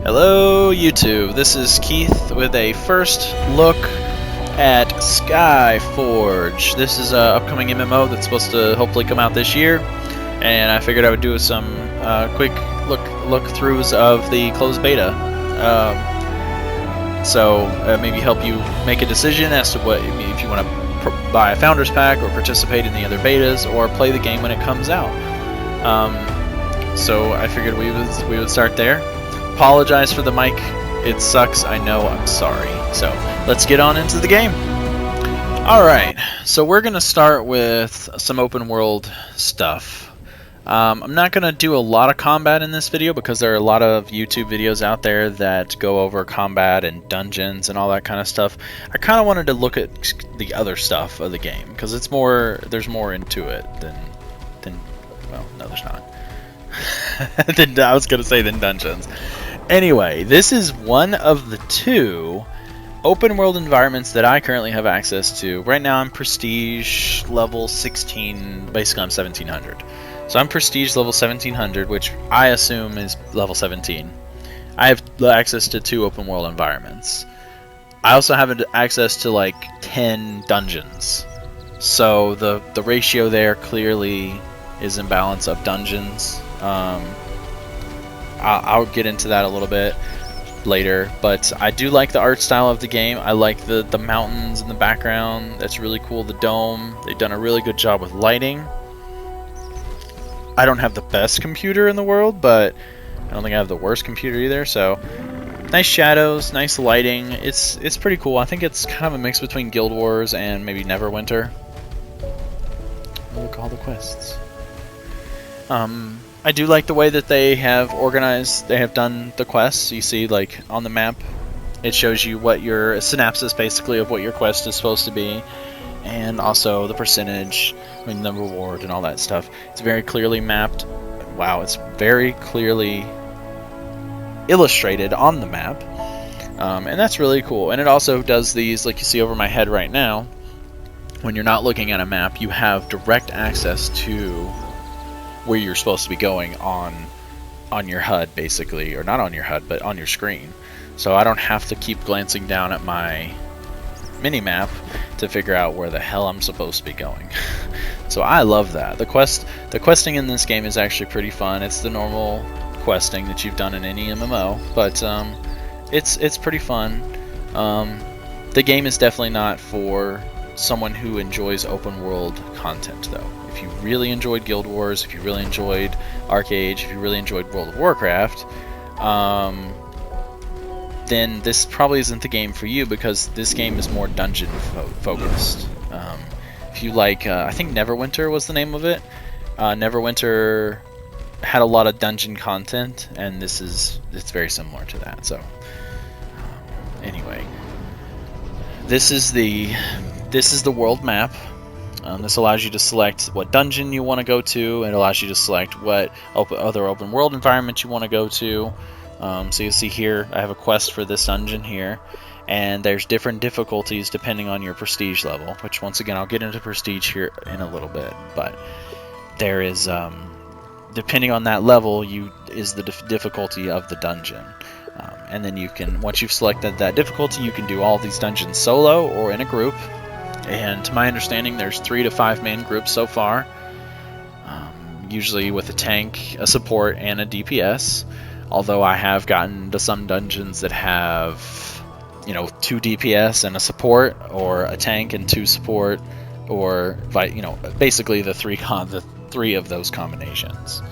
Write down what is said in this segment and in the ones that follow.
Hello YouTube, this is Keith with a first look at SkyForge. This is an upcoming MMO that's supposed to hopefully come out this year, and I figured I would do some quick look-throughs of the closed beta. So maybe help you make a decision as to what if you want to buy a Founders Pack or participate in the other betas or play the game when it comes out. So I figured we would start there. Apologize for the mic, it sucks, I know, I'm sorry. So let's get on into the game. Alright, so we're going to start with some open world stuff. I'm not going to do a lot of combat in this video because there are a lot of YouTube videos out there that go over combat and dungeons and all that kind of stuff. I kind of wanted to look at the other stuff of the game because it's more, there's more into it than well, no there's not. I was going to say than dungeons. Anyway, this is one of the two open world environments that I currently have access to. Right now I'm prestige level 16, basically I'm 1700. So I'm prestige level 1700, which I assume is level 17. I have access to two open world environments. I also have access to like 10 dungeons. So the ratio there clearly is in balance of dungeons. I'll get into that a little bit later, but I do like the art style of the game. I like the mountains in the background. That's really cool. The dome, they've done a really good job with lighting. I don't have the best computer in the world, but I don't think I have the worst computer either, so nice shadows, nice lighting. It's pretty cool. I think it's kind of a mix between Guild Wars and maybe Neverwinter. Look at all the quests. I do like the way that they have organized, they have done the quests. You see, like, on the map, it shows you what your synopsis, basically, of what your quest is supposed to be, and also the percentage, I mean, the reward, and all that stuff. It's very clearly mapped. Wow, it's very clearly illustrated on the map, and that's really cool. And it also does these, like you see over my head right now, when you're not looking at a map, you have direct access to where you're supposed to be going on your HUD, basically, or not on your HUD, but on your screen. So I don't have to keep glancing down at my mini-map to figure out where the hell I'm supposed to be going. So I love that. The questing in this game is actually pretty fun. It's the normal questing that you've done in any MMO, but it's pretty fun. The game is definitely not for someone who enjoys open world content, though. If you really enjoyed Guild Wars, if you really enjoyed Arcade, if you really enjoyed World of Warcraft, then this probably isn't the game for you, because this game is more dungeon focused. If you like, I think Neverwinter was the name of it. Neverwinter had a lot of dungeon content, and it's very similar to that. So anyway, this is the world map. This allows you to select what dungeon you want to go to. It allows you to select what other open world environment you want to go to. So you'll see here, I have a quest for this dungeon here, and there's different difficulties depending on your prestige level, which once again, I'll get into prestige here in a little bit, but there is, depending on that level, is the difficulty of the dungeon. And then you can, once you've selected that difficulty, you can do all these dungeons solo or in a group. And to my understanding, there's 3 to 5 man groups so far, usually with a tank, a support, and a DPS. Although I have gotten to some dungeons that have, 2 DPS and a support, or a tank and 2 support, or basically the three of those combinations.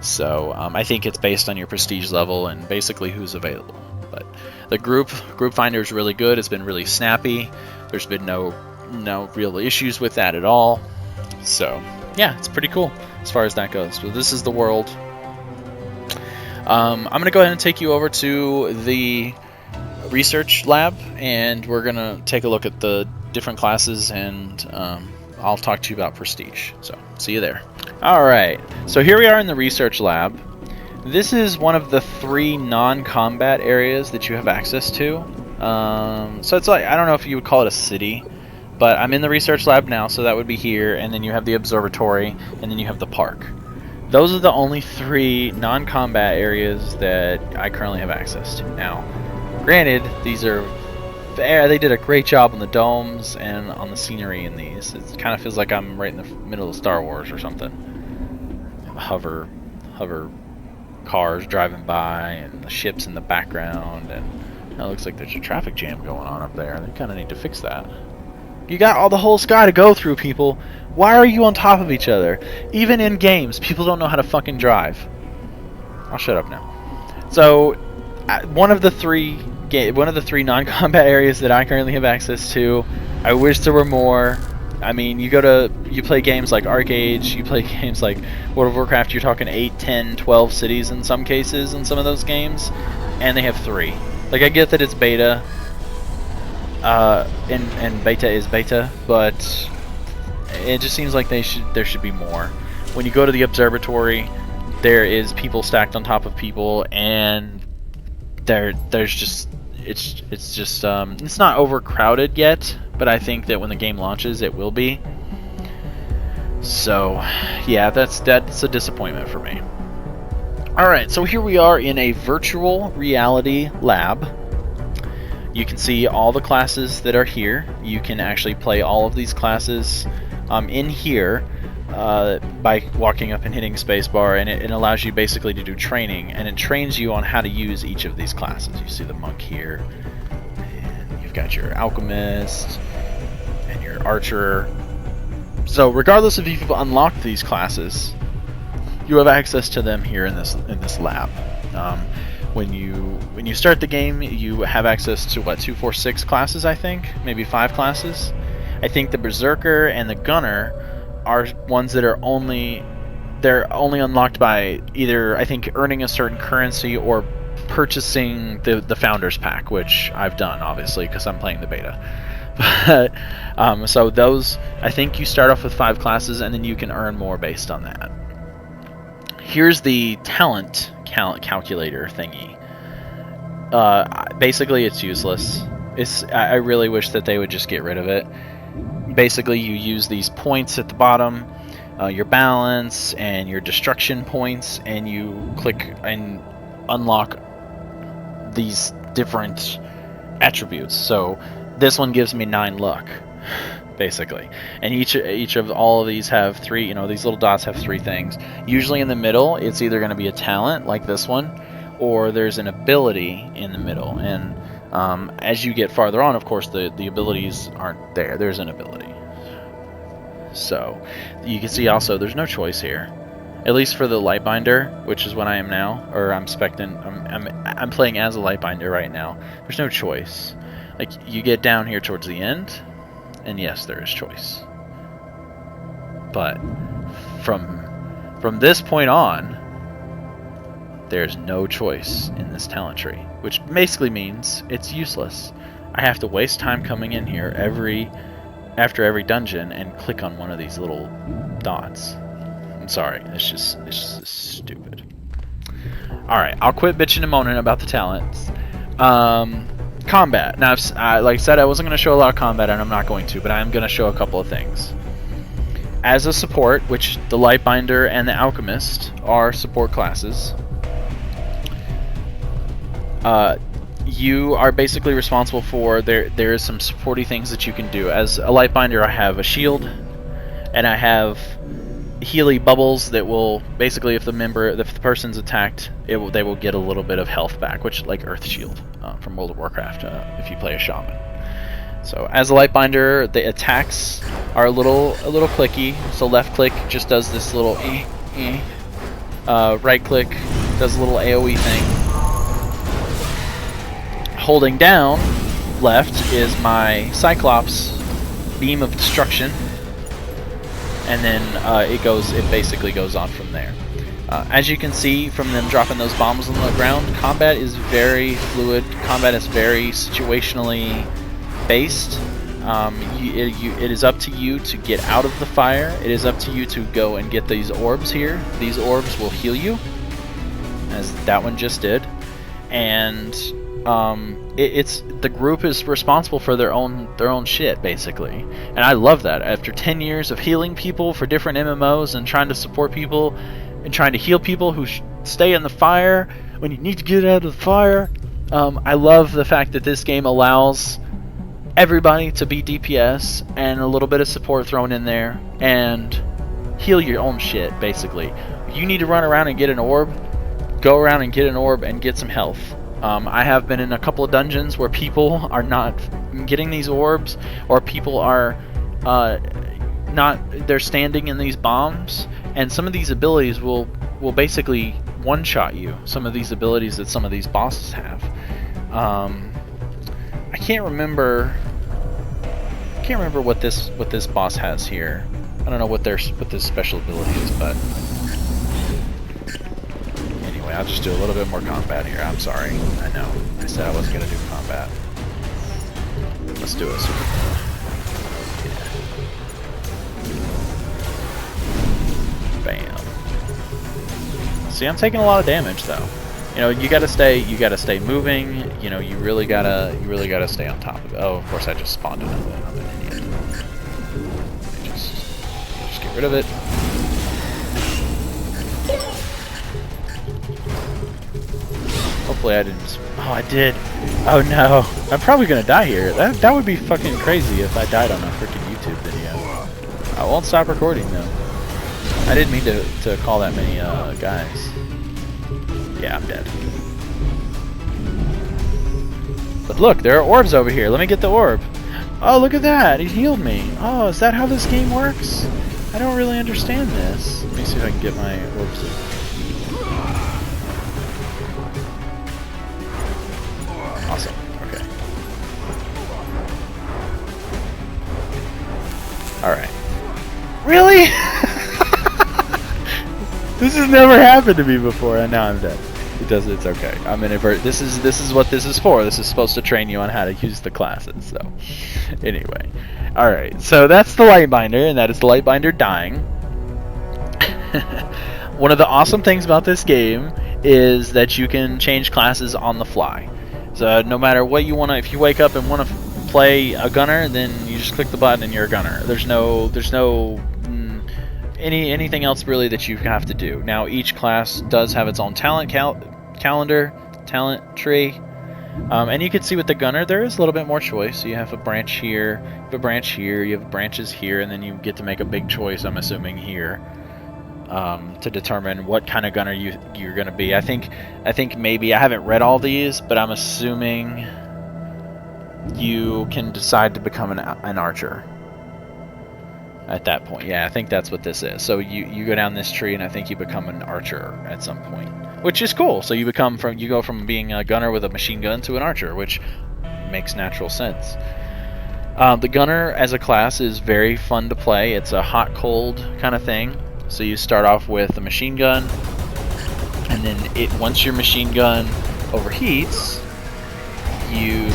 So I think it's based on your prestige level and basically who's available. But the group finder is really good. It's been really snappy. There's been no real issues with that at all. So yeah, it's pretty cool as far as that goes. So this is the world. I'm going to go ahead and take you over to the research lab, and we're going to take a look at the different classes, and I'll talk to you about prestige. So see you there. Alright, so here we are in the research lab. This is one of the 3 non-combat areas that you have access to. So it's like, I don't know if you would call it a city, but I'm in the research lab now, so that would be here, and then you have the observatory, and then you have the park. those are the only 3 non-combat areas that I currently have access to. Now, granted, these are they did a great job on the domes and on the scenery in these. It kind of feels like I'm right in the middle of Star Wars or something. Hover cars driving by and the ships in the background, and it looks like there's a traffic jam going on up there. They kind of need to fix that. You got all the whole sky to go through, people. Why are you on top of each other? Even in games, people don't know how to fucking drive. I'll shut up now. So, one of the 3 non-combat areas that I currently have access to. I wish there were more. I mean, you play games like Arcade, you play games like World of Warcraft, you're talking 8, 10, 12 cities in some cases in some of those games, and they have 3. Like, I get that it's beta, and beta is beta, but it just seems like there should be more. When you go to the observatory, there is people stacked on top of people, and it's not overcrowded yet, but I think that when the game launches, it will be. So, yeah, that's a disappointment for me. Alright, so here we are in a virtual reality lab. You can see all the classes that are here. You can actually play all of these classes in here by walking up and hitting spacebar, and it allows you basically to do training, and it trains you on how to use each of these classes. You see the monk here, and you've got your alchemist and your archer. So regardless of if you've unlocked these classes, you have access to them here in this lab. When you start the game, you have access to what, 2, 4, 6 classes, I think, maybe 5 classes. I think the berserker and the gunner are ones that are only unlocked by either, I think, earning a certain currency or purchasing the founders pack, which I've done obviously because I'm playing the beta. But so those, I think you start off with 5 classes and then you can earn more based on that. Here's the talent calculator thingy. Basically it's useless. I really wish that they would just get rid of it. Basically you use these points at the bottom, your balance and your destruction points, and you click and unlock these different attributes. So this one gives me 9 luck, basically, and each of all of these have 3, these little dots have 3 things. Usually in the middle it's either going to be a talent like this one, or there's an ability in the middle, and as you get farther on, of course, the abilities aren't there. There's an ability. So you can see also there's no choice here, at least for the Lightbinder, which is what I am now, or I'm playing as a Lightbinder right now. There's no choice. Like, you get down here towards the end, and yes, there is choice. But from this point on, there's no choice in this talent tree, which basically means it's useless. I have to waste time coming in here after every dungeon and click on one of these little dots. I'm sorry, it's just stupid. Alright, I'll quit bitching and moaning about the talents. Combat. Now, like I said, I wasn't going to show a lot of combat, and I'm not going to, but I am going to show a couple of things. As a support, which the Lightbinder and the Alchemist are support classes, you are basically responsible for, there is some supporty things that you can do. As a Lightbinder, I have a shield, and I have Healy bubbles that will basically, if the person's attacked, they will get a little bit of health back, which, like Earth Shield from World of Warcraft, if you play a shaman. So as a Lightbinder, the attacks are a little clicky. So left click just does this little right click does a little AoE thing. Holding down left is my Cyclops beam of destruction, and then it basically goes on from there. As you can see from them dropping those bombs on the ground, combat is very fluid. Combat is very situationally based. It is up to you to get out of the fire. It is up to you to go and get these orbs here. These orbs will heal you, as that one just did, and it's the group is responsible for their own shit, basically. And I love that. After 10 years of healing people for different MMOs and trying to support people, and trying to heal people who stay in the fire when you need to get out of the fire. I love the fact that this game allows everybody to be DPS and a little bit of support thrown in there and heal your own shit, basically. You need to run around and get an orb, go around and get an orb and get some health. I have been in a couple of dungeons where people are not getting these orbs, or people are they're standing in these bombs, and some of these abilities will basically one-shot you. Some of these abilities that some of these bosses have. I can't remember what this boss has here. I don't know what this special ability is, but anyway, I'll just do a little bit more combat here. I'm sorry. I know. I said I wasn't gonna do combat. Let's do it. Bam. See, I'm taking a lot of damage though. You know, you gotta stay moving. You know, you really gotta stay on top of it. Oh, of course, I just spawned it. I'm an idiot. Just get rid of it. Hopefully, I didn't. Oh, I did. Oh no, I'm probably gonna die here. That would be fucking crazy if I died on a freaking YouTube video. I won't stop recording though. I didn't mean to call that many guys. Yeah, I'm dead. But look, there are orbs over here. Let me get the orb. Oh, look at that. He healed me. Oh, is that how this game works? I don't really understand this. Let me see if I can get my orbs in. Awesome. Okay. Alright. Really? This has never happened to me before, and now I'm dead. It's okay. I'm an invert. This is what this is for. This is supposed to train you on how to use the classes. So, anyway, all right. So that's the Lightbinder, and that is the Lightbinder dying. One of the awesome things about this game is that you can change classes on the fly. So no matter what you want to, if you wake up and want to play a gunner, then you just click the button and you're a gunner. There's no anything else really that you have to do. Now each class does have its own talent talent tree, and you can see with the gunner there is a little bit more choice. So you have a branch here, you have a branch here, you have branches here, and then you get to make a big choice, I'm assuming here, to determine what kind of gunner you're going to be. I think maybe, I haven't read all these, but I'm assuming you can decide to become an archer at that point. Yeah, I think that's what this is. So you go down this tree, and I think you become an archer at some point, which is cool. So you go from being a gunner with a machine gun to an archer, which makes natural sense. The gunner as a class is very fun to play. It's a hot-cold kind of thing. So you start off with a machine gun, and then once your machine gun overheats, you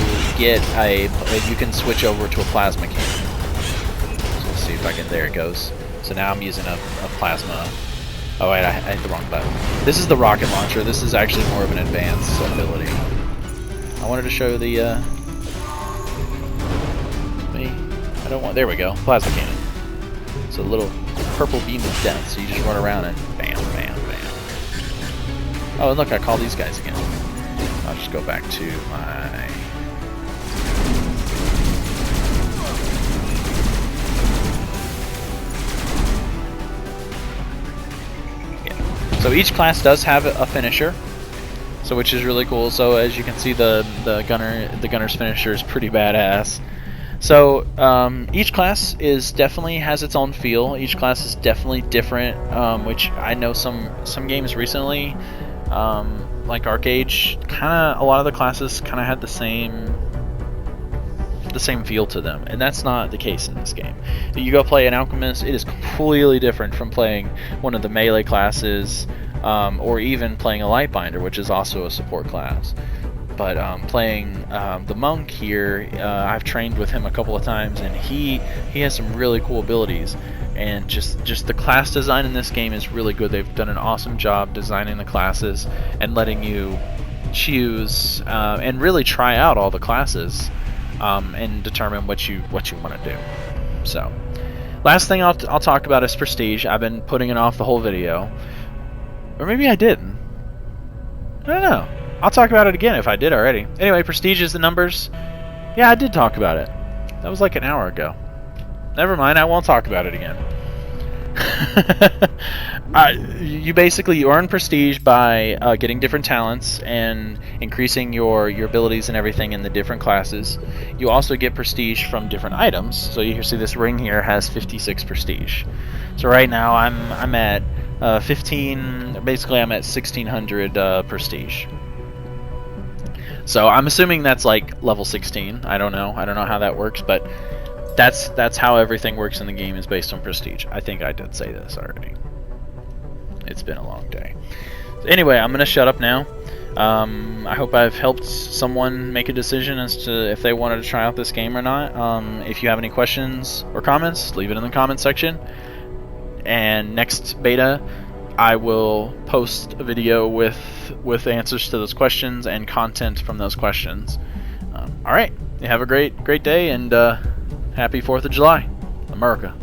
can switch over to a plasma cannon. See if I can. There it goes. So now I'm using a plasma. Oh wait, I hit the wrong button. This is the rocket launcher. This is actually more of an advanced ability. I wanted to show the I don't want. There we go. Plasma cannon. It's a little purple beam of death. So you just run around and bam, bam, bam. Oh, and look, I call these guys again. I'll just go back to my. So each class does have a finisher, so which is really cool. So as you can see, the gunner's finisher is pretty badass. So each class definitely has its own feel. Each class is definitely different, which I know some games recently, like Arcade, a lot of the classes kind of had the same feel to them, and that's not the case in this game. You go play an alchemist, it is completely different from playing one of the melee classes, or even playing a Lightbinder, which is also a support class. But playing the monk here, I've trained with him a couple of times, and he has some really cool abilities, and just the class design in this game is really good. They've done an awesome job designing the classes and letting you choose and really try out all the classes. And determine what you want to do. So, last thing I'll talk about is prestige. I've been putting it off the whole video. Or maybe I didn't. I don't know. I'll talk about it again if I did already. Anyway, prestige is the numbers. Yeah, I did talk about it. That was like an hour ago. Never mind, I won't talk about it again. You earn prestige by getting different talents and increasing your abilities and everything in the different classes. You also get prestige from different items. So you see this ring here has 56 prestige. So right now I'm at 15. Basically, I'm at 1600 prestige. So I'm assuming that's like level 16. I don't know how that works, but that's how everything works in the game, is based on prestige. I think I did say this already. It's been a long day. So anyway, I'm gonna shut up now. I hope I've helped someone make a decision as to if they wanted to try out this game or not. If you have any questions or comments, leave it in the comment section. And next beta, I will post a video with answers to those questions and content from those questions. All right, you have a great day, and happy 4th of July, America.